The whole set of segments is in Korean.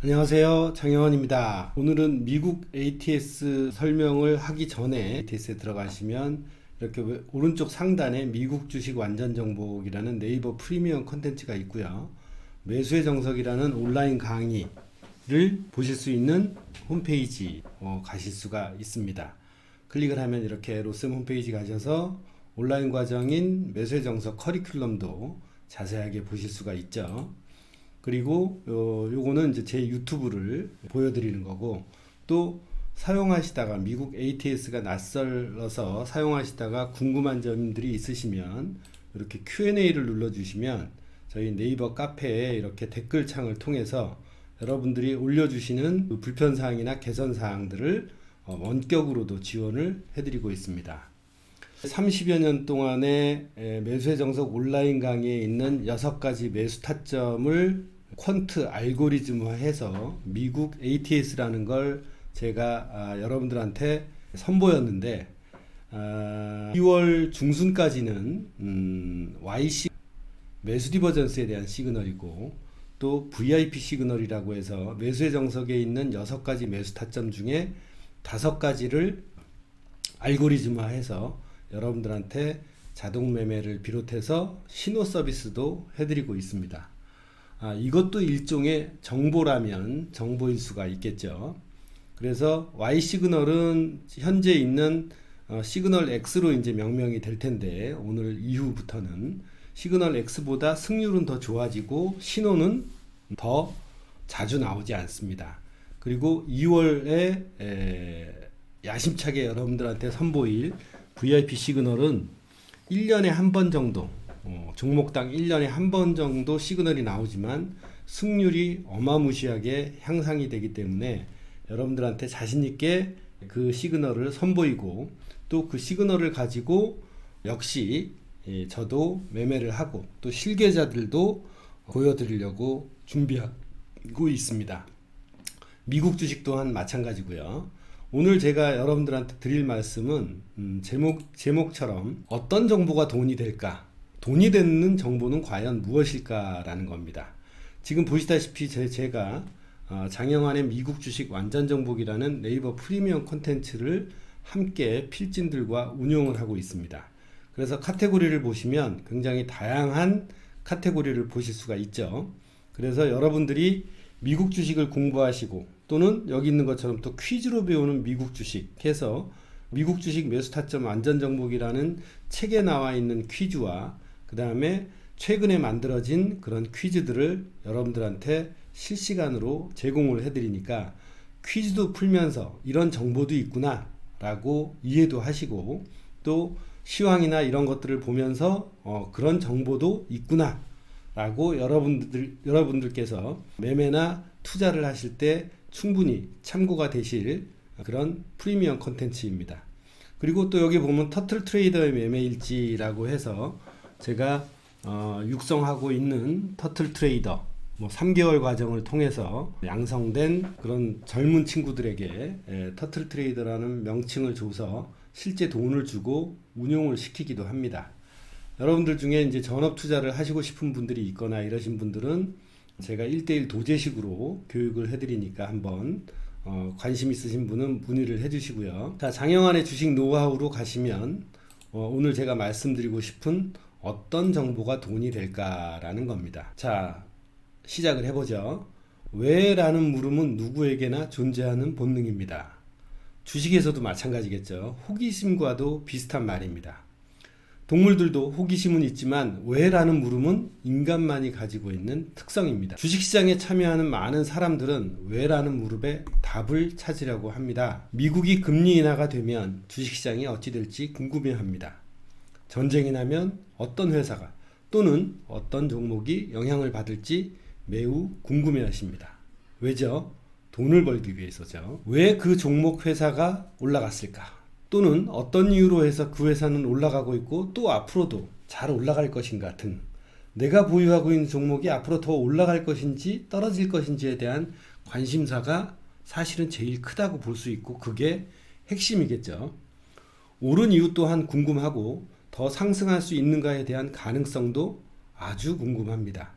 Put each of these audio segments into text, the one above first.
안녕하세요. 장영원입니다. 오늘은 미국 ATS 설명을 하기 전에 ATS에 들어가시면 이렇게 오른쪽 상단에 미국 주식 완전 정복이라는 네이버 프리미엄 컨텐츠가 있고요. 매수의 정석이라는 온라인 강의를 보실 수 있는 홈페이지 가실 수가 있습니다. 클릭을 하면 이렇게 로쌤 홈페이지 가셔서 온라인 과정인 매수의 정석 커리큘럼도 자세하게 보실 수가 있죠. 그리고 요거는 이제 제 유튜브를 보여드리는 거고, 또 사용하시다가 미국 ATS가 낯설어서 사용하시다가 궁금한 점들이 있으시면 이렇게 Q&A를 눌러주시면 저희 네이버 카페에 이렇게 댓글창을 통해서 여러분들이 올려주시는 그 불편사항이나 개선사항들을 원격으로도 지원을 해드리고 있습니다. 30여 년 동안의 매수의 정석 온라인 강의에 있는 6가지 매수 타점을 퀀트 알고리즘화해서 미국 ATS라는 걸 제가 여러분들한테 선보였는데, 2월 중순까지는 YC 매수 디버전스에 대한 시그널이고, 또 VIP 시그널이라고 해서 매수의 정석에 있는 6가지 매수 타점 중에 5가지를 알고리즘화해서 여러분들한테 자동 매매를 비롯해서 신호 서비스도 해드리고 있습니다. 이것도 일종의 정보라면 정보일 수가 있겠죠. 그래서 Y 시그널은 현재 있는 시그널 X로 이제 명명이 될 텐데, 오늘 이후부터는 시그널 X보다 승률은 더 좋아지고 신호는 더 자주 나오지 않습니다. 그리고 2월에 야심차게 여러분들한테 선보일 VIP 시그널은 1년에 한 번 정도, 종목당 1년에 한 번 정도 시그널이 나오지만 승률이 어마무시하게 향상이 되기 때문에 여러분들한테 자신있게 그 시그널을 선보이고, 또 그 시그널을 가지고 역시 저도 매매를 하고 또 실계자들도 보여드리려고 준비하고 있습니다. 미국 주식 또한 마찬가지고요. 오늘 제가 여러분들한테 드릴 말씀은 제목처럼 어떤 정보가 돈이 될까? 돈이 되는 정보는 과연 무엇일까? 라는 겁니다. 지금 보시다시피 제가 장영환의 미국 주식 완전 정복이라는 네이버 프리미엄 콘텐츠를 함께 필진들과 운용을 하고 있습니다. 그래서 카테고리를 보시면 굉장히 다양한 카테고리를 보실 수가 있죠. 그래서 여러분들이 미국 주식을 공부하시고, 또는 여기 있는 것처럼 또 퀴즈로 배우는 미국 주식 해서 미국 주식 매수 타점 완전 정복이라는 책에 나와 있는 퀴즈와 그 다음에 최근에 만들어진 그런 퀴즈들을 여러분들한테 실시간으로 제공을 해드리니까 퀴즈도 풀면서 이런 정보도 있구나 라고 이해도 하시고, 또 시황이나 이런 것들을 보면서 그런 정보도 있구나 라고 여러분들께서 매매나 투자를 하실 때 충분히 참고가 되실 그런 프리미엄 컨텐츠입니다. 그리고 또 여기 보면 터틀 트레이더의 매매일지라고 해서 제가 육성하고 있는 터틀 트레이더 3개월 과정을 통해서 양성된 그런 젊은 친구들에게 터틀 트레이더라는 명칭을 줘서 실제 돈을 주고 운용을 시키기도 합니다. 여러분들 중에 이제 전업 투자를 하시고 싶은 분들이 있거나 이러신 분들은 제가 1대1 도제식으로 교육을 해드리니까 한번 관심 있으신 분은 문의를 해주시고요. 자, 장영환의 주식 노하우로 가시면 오늘 제가 말씀드리고 싶은 어떤 정보가 돈이 될까라는 겁니다. 자, 시작을 해보죠. 왜? 라는 물음은 누구에게나 존재하는 본능입니다. 주식에서도 마찬가지겠죠. 호기심과도 비슷한 말입니다. 동물들도 호기심은 있지만 왜? 라는 물음은 인간만이 가지고 있는 특성입니다. 주식시장에 참여하는 많은 사람들은 왜? 라는 물음에 답을 찾으려고 합니다. 미국이 금리 인하가 되면 주식시장이 어찌 될지 궁금해합니다. 전쟁이 나면 어떤 회사가 또는 어떤 종목이 영향을 받을지 매우 궁금해하십니다. 왜죠? 돈을 벌기 위해서죠. 왜 그 종목 회사가 올라갔을까? 또는 어떤 이유로 해서 그 회사는 올라가고 있고 또 앞으로도 잘 올라갈 것인가 등, 내가 보유하고 있는 종목이 앞으로 더 올라갈 것인지 떨어질 것인지에 대한 관심사가 사실은 제일 크다고 볼 수 있고, 그게 핵심이겠죠. 오른 이유 또한 궁금하고 더 상승할 수 있는가에 대한 가능성도 아주 궁금합니다.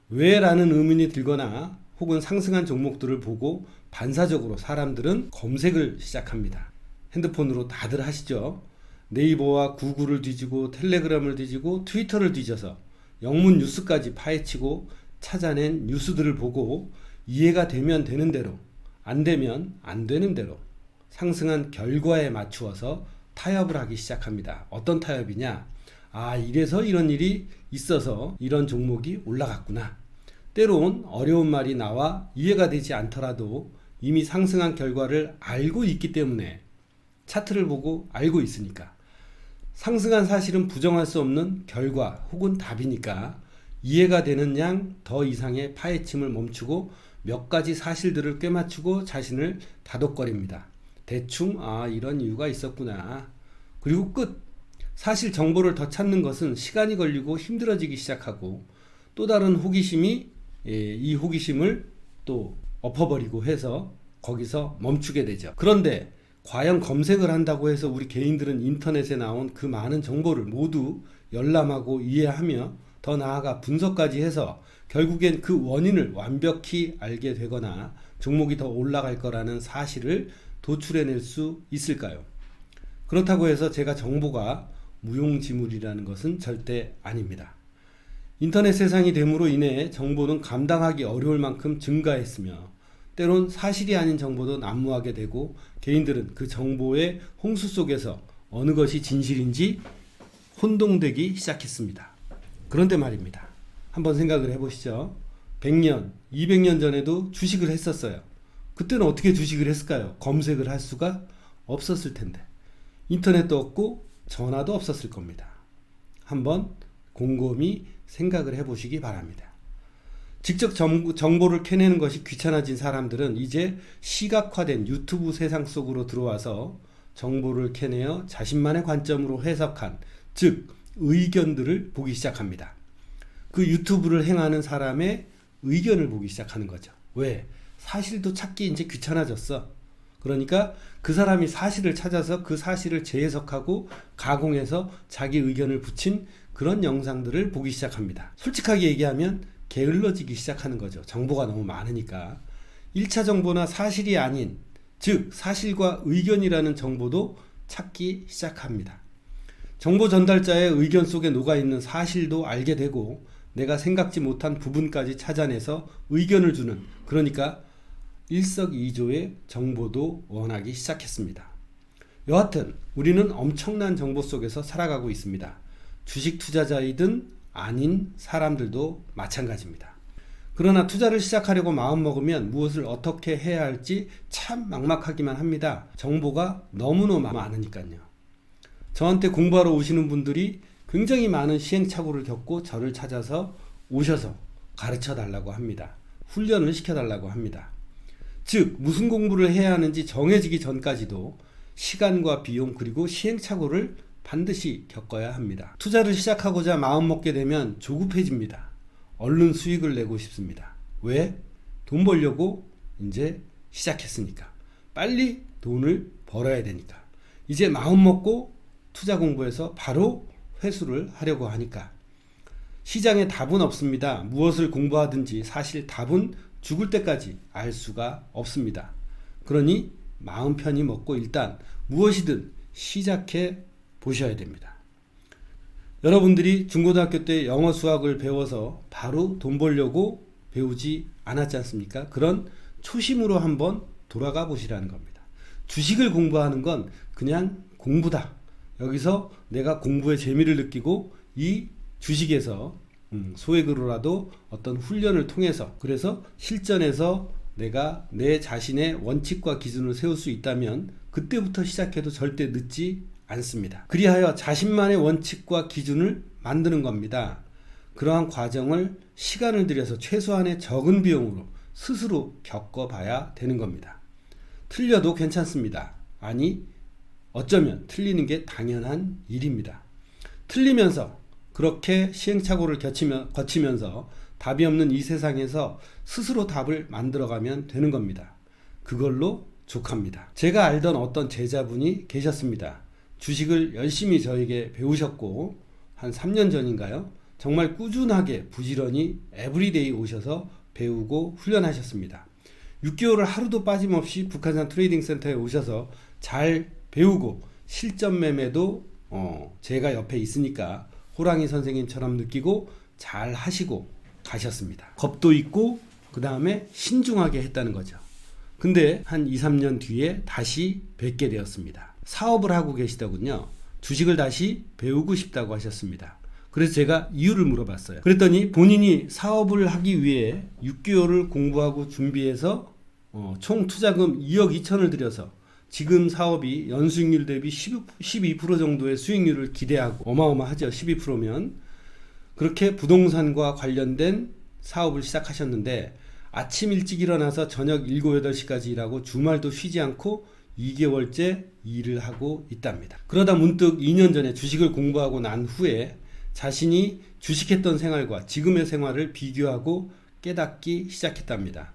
왜? 라는 의문이 들거나 혹은 상승한 종목들을 보고 반사적으로 사람들은 검색을 시작합니다. 핸드폰으로 다들 하시죠. 네이버와 구글을 뒤지고 텔레그램을 뒤지고 트위터를 뒤져서 영문 뉴스까지 파헤치고 찾아낸 뉴스들을 보고 이해가 되면 되는 대로, 안 되면 안 되는 대로 상승한 결과에 맞추어서 타협을 하기 시작합니다. 어떤 타협이냐? 이래서 이런 일이 있어서 이런 종목이 올라갔구나. 때론 어려운 말이 나와 이해가 되지 않더라도 이미 상승한 결과를 알고 있기 때문에, 차트를 보고 알고 있으니까, 상승한 사실은 부정할 수 없는 결과 혹은 답이니까 이해가 되는 양 더 이상의 파헤침을 멈추고 몇 가지 사실들을 꿰맞추고 자신을 다독거립니다. 대충 이런 이유가 있었구나. 그리고 끝. 사실 정보를 더 찾는 것은 시간이 걸리고 힘들어지기 시작하고, 또 다른 호기심이 이 호기심을 또 엎어버리고 해서 거기서 멈추게 되죠. 그런데 과연 검색을 한다고 해서 우리 개인들은 인터넷에 나온 그 많은 정보를 모두 열람하고 이해하며 더 나아가 분석까지 해서 결국엔 그 원인을 완벽히 알게 되거나 종목이 더 올라갈 거라는 사실을 도출해낼 수 있을까요? 그렇다고 해서 제가 정보가 무용지물이라는 것은 절대 아닙니다. 인터넷 세상이 됨으로 인해 정보는 감당하기 어려울 만큼 증가했으며, 때론 사실이 아닌 정보도 난무하게 되고 개인들은 그 정보의 홍수 속에서 어느 것이 진실인지 혼동되기 시작했습니다. 그런데 말입니다. 한번 생각을 해보시죠. 100년, 200년 전에도 주식을 했었어요. 그때는 어떻게 주식을 했을까요? 검색을 할 수가 없었을 텐데, 인터넷도 없고 전화도 없었을 겁니다. 한번 곰곰이 생각을 해보시기 바랍니다. 직접 정보를 캐내는 것이 귀찮아진 사람들은 이제 시각화된 유튜브 세상 속으로 들어와서 정보를 캐내어 자신만의 관점으로 해석한, 즉 의견들을 보기 시작합니다. 그 유튜브를 행하는 사람의 의견을 보기 시작하는 거죠. 왜? 사실도 찾기 이제 귀찮아졌어. 그러니까 그 사람이 사실을 찾아서 그 사실을 재해석하고 가공해서 자기 의견을 붙인 그런 영상들을 보기 시작합니다. 솔직하게 얘기하면 게을러지기 시작하는 거죠. 정보가 너무 많으니까. 1차 정보나 사실이 아닌, 즉 사실과 의견이라는 정보도 찾기 시작합니다. 정보 전달자의 의견 속에 녹아있는 사실도 알게 되고 내가 생각지 못한 부분까지 찾아내서 의견을 주는, 그러니까 일석이조의 정보도 원하기 시작했습니다. 여하튼 우리는 엄청난 정보 속에서 살아가고 있습니다. 주식 투자자이든 아닌 사람들도 마찬가지입니다. 그러나 투자를 시작하려고 마음먹으면 무엇을 어떻게 해야 할지 참 막막하기만 합니다. 정보가 너무너무 많으니까요. 저한테 공부하러 오시는 분들이 굉장히 많은 시행착오를 겪고 저를 찾아서 오셔서 가르쳐 달라고 합니다. 훈련을 시켜 달라고 합니다. 즉 무슨 공부를 해야 하는지 정해지기 전까지도 시간과 비용 그리고 시행착오를 반드시 겪어야 합니다. 투자를 시작하고자 마음먹게 되면 조급해집니다. 얼른 수익을 내고 싶습니다. 왜? 돈 벌려고 이제 시작했으니까. 빨리 돈을 벌어야 되니까. 이제 마음먹고 투자 공부해서 바로 회수를 하려고 하니까. 시장에 답은 없습니다. 무엇을 공부하든지 사실 답은 죽을 때까지 알 수가 없습니다. 그러니 마음 편히 먹고 일단 무엇이든 시작해 보셔야 됩니다. 여러분들이 중고등학교 때 영어 수학을 배워서 바로 돈 벌려고 배우지 않았지 않습니까? 그런 초심으로 한번 돌아가 보시라는 겁니다. 주식을 공부하는 건 그냥 공부다. 여기서 내가 공부의 재미를 느끼고 이 주식에서 소액으로라도 어떤 훈련을 통해서, 그래서 실전에서 내가 내 자신의 원칙과 기준을 세울 수 있다면 그때부터 시작해도 절대 늦지 않습니다. 그리하여 자신만의 원칙과 기준을 만드는 겁니다. 그러한 과정을 시간을 들여서 최소한의 적은 비용으로 스스로 겪어봐야 되는 겁니다. 틀려도 괜찮습니다. 아니, 어쩌면 틀리는 게 당연한 일입니다. 틀리면서 그렇게 시행착오를 거치면서 답이 없는 이 세상에서 스스로 답을 만들어가면 되는 겁니다. 그걸로 족합니다. 제가 알던 어떤 제자분이 계셨습니다. 주식을 열심히 저에게 배우셨고 한 3년 전인가요? 정말 꾸준하게 부지런히 에브리데이 오셔서 배우고 훈련하셨습니다. 6개월을 하루도 빠짐없이 북한산 트레이딩 센터에 오셔서 잘 배우고 실전 매매도 제가 옆에 있으니까 호랑이 선생님처럼 느끼고 잘 하시고 가셨습니다. 겁도 있고 그 다음에 신중하게 했다는 거죠. 근데 한 2, 3년 뒤에 다시 뵙게 되었습니다. 사업을 하고 계시더군요. 주식을 다시 배우고 싶다고 하셨습니다. 그래서 제가 이유를 물어봤어요. 그랬더니 본인이 사업을 하기 위해 6개월을 공부하고 준비해서 총 투자금 2억 2천을 들여서 지금 사업이 연수익률 대비 12% 정도의 수익률을 기대하고, 어마어마하죠. 12%면 그렇게 부동산과 관련된 사업을 시작하셨는데 아침 일찍 일어나서 저녁 7, 8시까지 일하고 주말도 쉬지 않고 2개월째 일을 하고 있답니다. 그러다 문득 2년 전에 주식을 공부하고 난 후에 자신이 주식했던 생활과 지금의 생활을 비교하고 깨닫기 시작했답니다.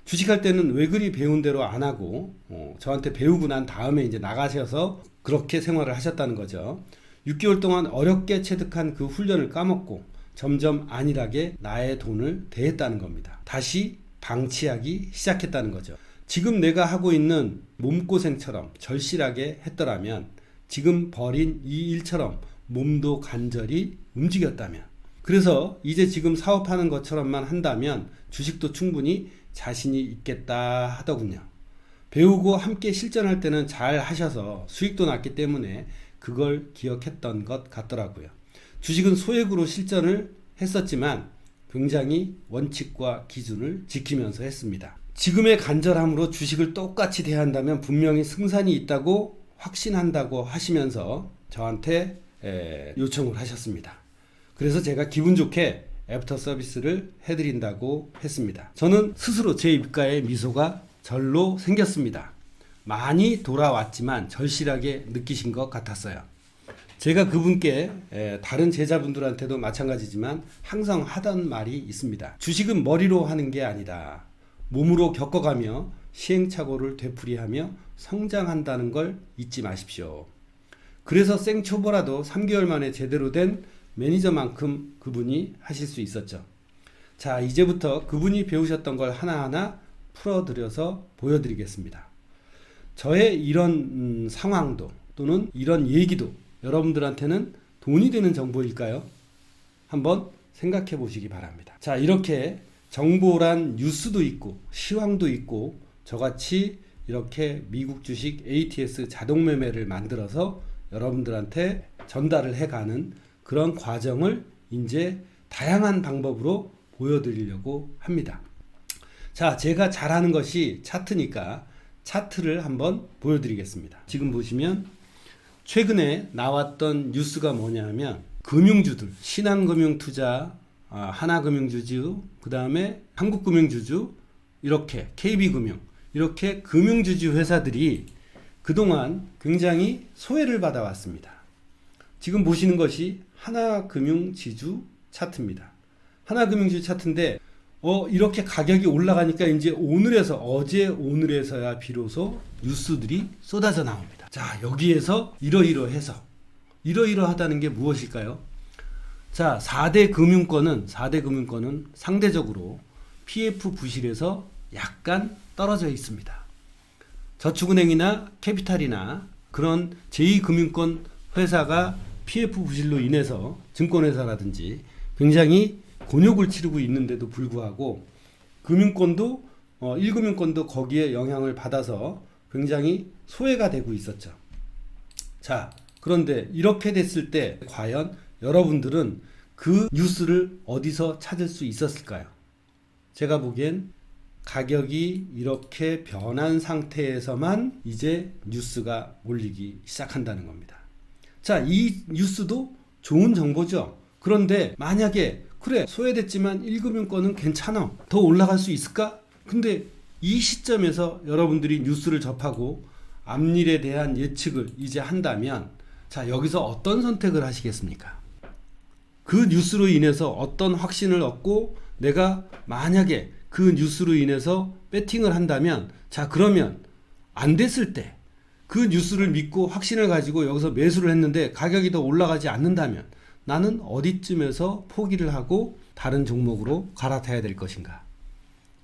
주식할 때는 왜 그리 배운 대로 안 하고 저한테 배우고 난 다음에 이제 나가셔서 그렇게 생활을 하셨다는 거죠. 6개월 동안 어렵게 체득한 그 훈련을 까먹고 점점 안일하게 나의 돈을 대했다는 겁니다. 다시 방치하기 시작했다는 거죠. 지금 내가 하고 있는 몸고생처럼 절실하게 했더라면, 지금 벌인 이 일처럼 몸도 간절히 움직였다면, 그래서 이제 지금 사업하는 것처럼만 한다면 주식도 충분히 자신이 있겠다 하더군요. 배우고 함께 실전할 때는 잘 하셔서 수익도 났기 때문에 그걸 기억했던 것 같더라고요. 주식은 소액으로 실전을 했었지만 굉장히 원칙과 기준을 지키면서 했습니다. 지금의 간절함으로 주식을 똑같이 대한다면 분명히 승산이 있다고 확신한다고 하시면서 저한테 요청을 하셨습니다. 그래서 제가 기분 좋게 애프터 서비스를 해드린다고 했습니다. 저는 스스로 제 입가에 미소가 절로 생겼습니다. 많이 돌아왔지만 절실하게 느끼신 것 같았어요. 제가 그분께 다른 제자분들한테도 마찬가지지만 항상 하던 말이 있습니다. 주식은 머리로 하는 게 아니다. 몸으로 겪어가며 시행착오를 되풀이하며 성장한다는 걸 잊지 마십시오. 그래서 생초보라도 3개월 만에 제대로 된 매니저만큼 그분이 하실 수 있었죠. 자, 이제부터 그분이 배우셨던 걸 하나하나 풀어드려서 보여드리겠습니다. 저의 이런 상황도 또는 이런 얘기도 여러분들한테는 돈이 되는 정보일까요? 한번 생각해 보시기 바랍니다. 자, 이렇게 정보란 뉴스도 있고 시황도 있고 저같이 이렇게 미국 주식 ATS 자동 매매를 만들어서 여러분들한테 전달을 해가는 그런 과정을 이제 다양한 방법으로 보여드리려고 합니다. 자, 제가 잘하는 것이 차트니까 차트를 한번 보여드리겠습니다. 지금 보시면 최근에 나왔던 뉴스가 뭐냐면 금융주들, 신한금융투자, 하나금융주주, 그 다음에 한국금융주주, 이렇게 KB금융, 이렇게 금융주주 회사들이 그동안 굉장히 소외를 받아왔습니다. 지금 보시는 것이 하나금융지주 차트입니다. 하나금융지주 차트인데 이렇게 가격이 올라가니까 이제 어제 오늘에서야 비로소 뉴스들이 쏟아져 나옵니다. 자, 여기에서 이러이러하다는 게 무엇일까요? 자, 4대 금융권은 상대적으로 PF 부실에서 약간 떨어져 있습니다. 저축은행이나 캐피탈이나 그런 제2금융권 회사가 PF 부실로 인해서 증권회사라든지 굉장히 곤욕을 치르고 있는데도 불구하고 금융권도 1금융권도 거기에 영향을 받아서 굉장히 소외가 되고 있었죠. 자, 그런데 이렇게 됐을 때 과연 여러분들은 그 뉴스를 어디서 찾을 수 있었을까요? 제가 보기엔 가격이 이렇게 변한 상태에서만 이제 뉴스가 몰리기 시작한다는 겁니다. 자, 이 뉴스도 좋은 정보죠. 그런데 만약에 그래, 소외됐지만 1금융권은 괜찮아, 더 올라갈 수 있을까? 근데 이 시점에서 여러분들이 뉴스를 접하고 앞일에 대한 예측을 이제 한다면, 자, 여기서 어떤 선택을 하시겠습니까? 그 뉴스로 인해서 어떤 확신을 얻고 내가 만약에 그 뉴스로 인해서 배팅을 한다면, 자, 그러면 안 됐을 때 그 뉴스를 믿고 확신을 가지고 여기서 매수를 했는데 가격이 더 올라가지 않는다면 나는 어디쯤에서 포기를 하고 다른 종목으로 갈아타야 될 것인가?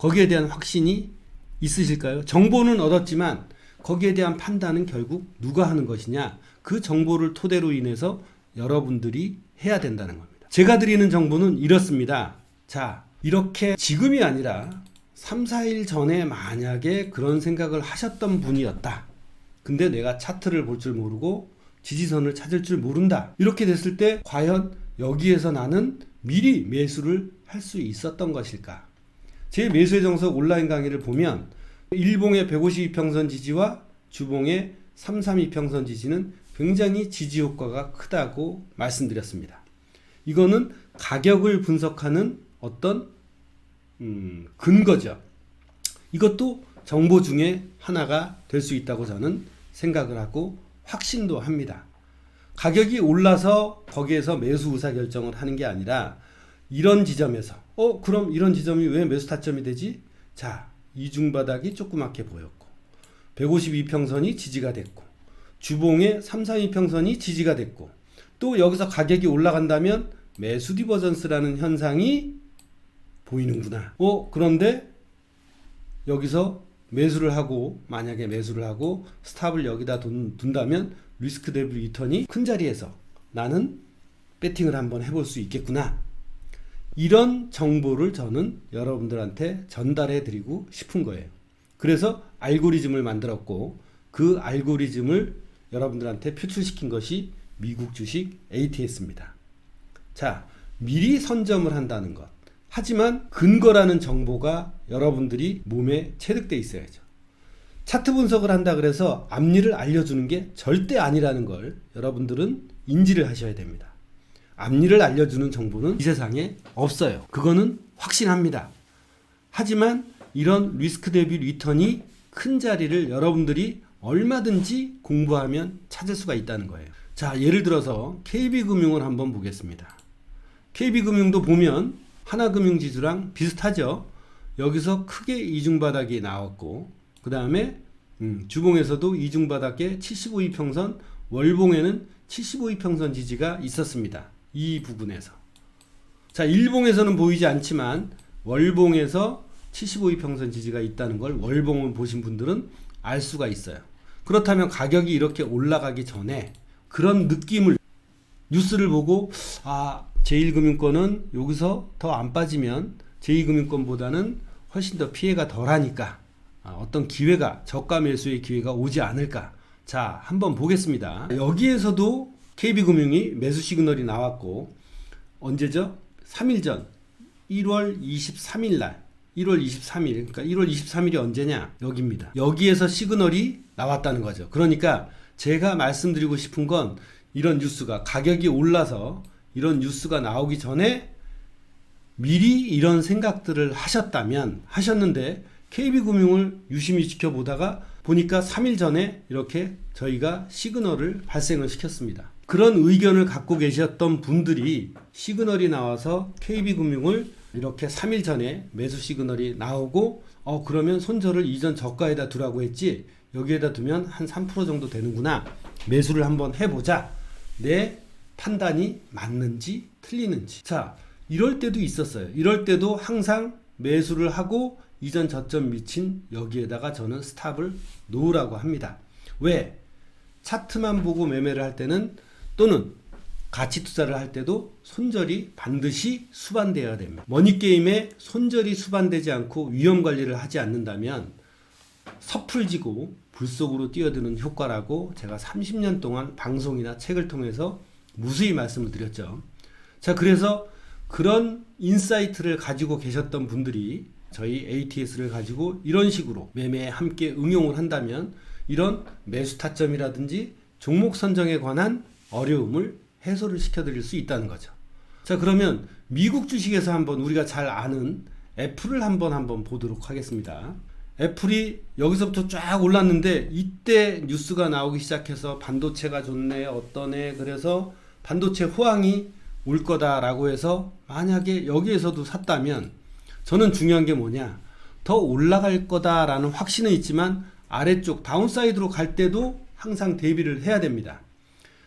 거기에 대한 확신이 있으실까요? 정보는 얻었지만 거기에 대한 판단은 결국 누가 하는 것이냐? 그 정보를 토대로 인해서 여러분들이 해야 된다는 겁니다. 제가 드리는 정보는 이렇습니다. 자, 이렇게 지금이 아니라 3, 4일 전에 만약에 그런 생각을 하셨던 분이었다. 근데 내가 차트를 볼 줄 모르고 지지선을 찾을 줄 모른다. 이렇게 됐을 때 과연 여기에서 나는 미리 매수를 할 수 있었던 것일까? 제 매수의 정석 온라인 강의를 보면 일봉의 152평선 지지와 주봉의 332평선 지지는 굉장히 지지 효과가 크다고 말씀드렸습니다. 이거는 가격을 분석하는 어떤 근거죠. 이것도 정보 중에 하나가 될 수 있다고 저는 생각을 하고 확신도 합니다. 가격이 올라서 거기에서 매수 의사결정을 하는 게 아니라 이런 지점에서 그럼 이런 지점이 왜 매수 타점이 되지? 자, 이중바닥이 조그맣게 보였고 152평선이 지지가 됐고 주봉의 332평선이 지지가 됐고 또 여기서 가격이 올라간다면 매수 디버전스라는 현상이 보이는구나. 그런데 여기서 매수를 하고 만약에 매수를 하고 스탑을 여기다 둔다면 리스크 대비 리턴이 큰 자리에서 나는 배팅을 한번 해볼 수 있겠구나. 이런 정보를 저는 여러분들한테 전달해 드리고 싶은 거예요. 그래서 알고리즘을 만들었고 그 알고리즘을 여러분들한테 표출시킨 것이 미국 주식 ATS입니다. 자, 미리 선점을 한다는 것. 하지만 근거라는 정보가 여러분들이 몸에 체득돼 있어야죠. 차트 분석을 한다 그래서 앞일을 알려주는 게 절대 아니라는 걸 여러분들은 인지를 하셔야 됩니다. 앞일을 알려주는 정보는 이 세상에 없어요. 그거는 확신합니다. 하지만 이런 리스크 대비 리턴이 큰 자리를 여러분들이 얼마든지 공부하면 찾을 수가 있다는 거예요. 자, 예를 들어서 KB금융을 한번 보겠습니다. KB금융도 보면 하나금융지수랑 비슷하죠. 여기서 크게 이중바닥이 나왔고 그 다음에 주봉에서도 이중바닥에 75이평선, 월봉에는 75이평선 지지가 있었습니다. 이 부분에서. 자, 일봉에서는 보이지 않지만 월봉에서 75이평선 지지가 있다는 걸 월봉을 보신 분들은 알 수가 있어요. 그렇다면 가격이 이렇게 올라가기 전에 그런 느낌을 뉴스를 보고 제1금융권은 여기서 더 안 빠지면 제2금융권보다는 훨씬 더 피해가 덜하니까 어떤 기회가 저가 매수의 기회가 오지 않을까. 자, 한번 보겠습니다. 여기에서도 KB금융이 매수 시그널이 나왔고 언제죠? 3일 전 1월 23일 날 1월 23일 그러니까 1월 23일이 언제냐? 여기입니다. 여기에서 시그널이 나왔다는 거죠. 그러니까 제가 말씀드리고 싶은 건 이런 뉴스가 가격이 올라서 이런 뉴스가 나오기 전에 미리 이런 생각들을 하셨는데 KB금융을 유심히 지켜보다가 보니까 3일 전에 이렇게 저희가 시그널을 발생을 시켰습니다. 그런 의견을 갖고 계셨던 분들이 시그널이 나와서 KB금융을 이렇게 3일 전에 매수 시그널이 나오고 그러면 손절을 이전 저가에다 두라고 했지 여기에다 두면 한 3% 정도 되는구나. 매수를 한번 해보자. 내 판단이 맞는지 틀리는지. 자, 이럴 때도 있었어요. 이럴 때도 항상 매수를 하고 이전 저점 미친 여기에다가 저는 스탑을 놓으라고 합니다. 왜? 차트만 보고 매매를 할 때는 또는 가치 투자를 할 때도 손절이 반드시 수반되어야 됩니다. 머니게임에 손절이 수반되지 않고 위험 관리를 하지 않는다면 섣불지고 불속으로 뛰어드는 효과라고 제가 30년 동안 방송이나 책을 통해서 무수히 말씀을 드렸죠. 자, 그래서 그런 인사이트를 가지고 계셨던 분들이 저희 ATS를 가지고 이런 식으로 매매에 함께 응용을 한다면 이런 매수 타점이라든지 종목 선정에 관한 어려움을 해소를 시켜드릴 수 있다는 거죠. 자, 그러면 미국 주식에서 한번 우리가 잘 아는 애플을 한번 보도록 하겠습니다. 애플이 여기서부터 쫙 올랐는데 이때 뉴스가 나오기 시작해서 반도체가 좋네 어떠네 그래서 반도체 호황이 올 거다라고 해서 만약에 여기에서도 샀다면 저는 중요한 게 뭐냐 더 올라갈 거다라는 확신은 있지만 아래쪽 다운사이드로 갈 때도 항상 대비를 해야 됩니다.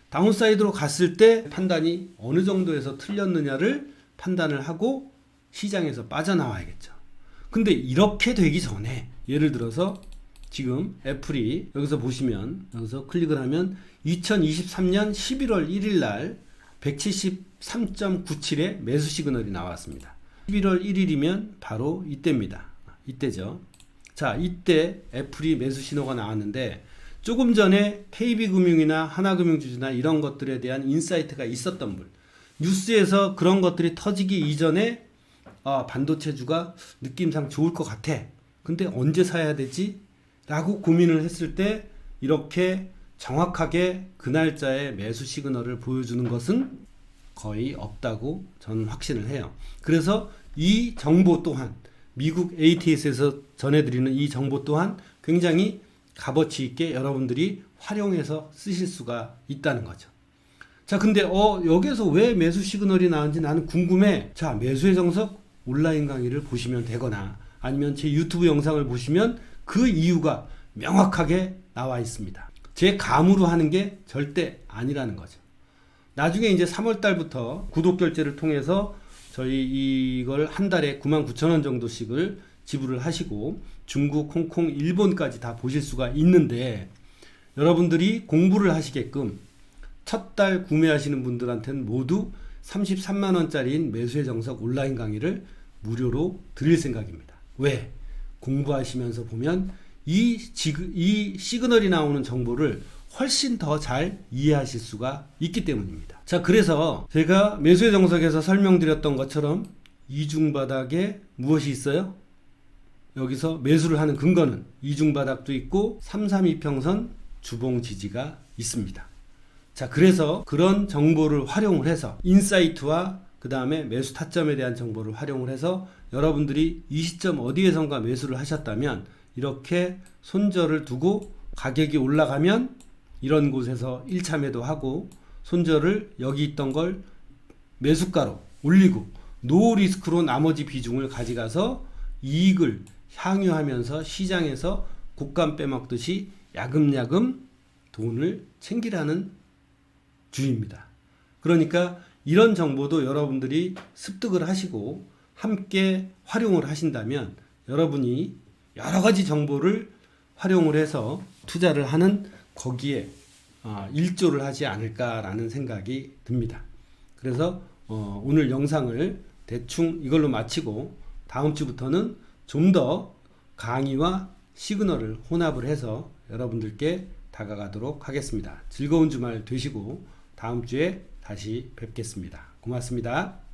다운사이드로 갔을 때 판단이 어느 정도에서 틀렸느냐를 판단을 하고 시장에서 빠져나와야겠죠. 근데 이렇게 되기 전에 예를 들어서 지금 애플이 여기서 보시면 여기서 클릭을 하면 2023년 11월 1일 날 173.97의 매수 시그널이 나왔습니다. 11월 1일이면 바로 이때입니다. 이때죠. 자, 이때 애플이 매수 신호가 나왔는데 조금 전에 KB금융이나 하나금융주주나 이런 것들에 대한 인사이트가 있었던 분, 뉴스에서 그런 것들이 터지기 이전에 반도체주가 느낌상 좋을 것 같아. 근데 언제 사야 되지? 라고 고민을 했을 때 이렇게 정확하게 그 날짜에 매수 시그널을 보여주는 것은 거의 없다고 저는 확신을 해요. 그래서 이 정보 또한 미국 ATS에서 전해드리는 이 정보 또한 굉장히 값어치 있게 여러분들이 활용해서 쓰실 수가 있다는 거죠. 자, 근데 여기서 왜 매수 시그널이 나왔는지 나는 궁금해. 자, 매수의 정석 온라인 강의를 보시면 되거나 아니면 제 유튜브 영상을 보시면 그 이유가 명확하게 나와 있습니다. 제 감으로 하는 게 절대 아니라는 거죠. 나중에 이제 3월 달부터 구독 결제를 통해서 저희 이걸 한 달에 99,000원 정도씩을 지불을 하시고 중국, 홍콩, 일본까지 다 보실 수가 있는데 여러분들이 공부를 하시게끔 첫 달 구매하시는 분들한테는 모두 33만원짜리인 매수의 정석 온라인 강의를 무료로 드릴 생각입니다. 왜? 공부하시면서 보면 이 시그널이 나오는 정보를 훨씬 더 잘 이해하실 수가 있기 때문입니다. 자, 그래서 제가 매수의 정석에서 설명드렸던 것처럼 이중바닥에 무엇이 있어요? 여기서 매수를 하는 근거는 이중바닥도 있고 332평선 주봉 지지가 있습니다. 자, 그래서 그런 정보를 활용을 해서 인사이트와 그 다음에 매수 타점에 대한 정보를 활용을 해서 여러분들이 이 시점 어디에선가 매수를 하셨다면 이렇게 손절을 두고 가격이 올라가면 이런 곳에서 1차 매도하고 손절을 여기 있던 걸 매수가로 올리고 노 리스크로 나머지 비중을 가져가서 이익을 향유하면서 시장에서 곶감 빼먹듯이 야금야금 돈을 챙기라는 주의입니다. 그러니까 이런 정보도 여러분들이 습득을 하시고 함께 활용을 하신다면 여러분이 여러 가지 정보를 활용을 해서 투자를 하는 거기에 일조를 하지 않을까라는 생각이 듭니다. 그래서 오늘 영상을 대충 이걸로 마치고 다음 주부터는 좀 더 강의와 시그널을 혼합을 해서 여러분들께 다가가도록 하겠습니다. 즐거운 주말 되시고 다음 주에 다시 뵙겠습니다. 고맙습니다.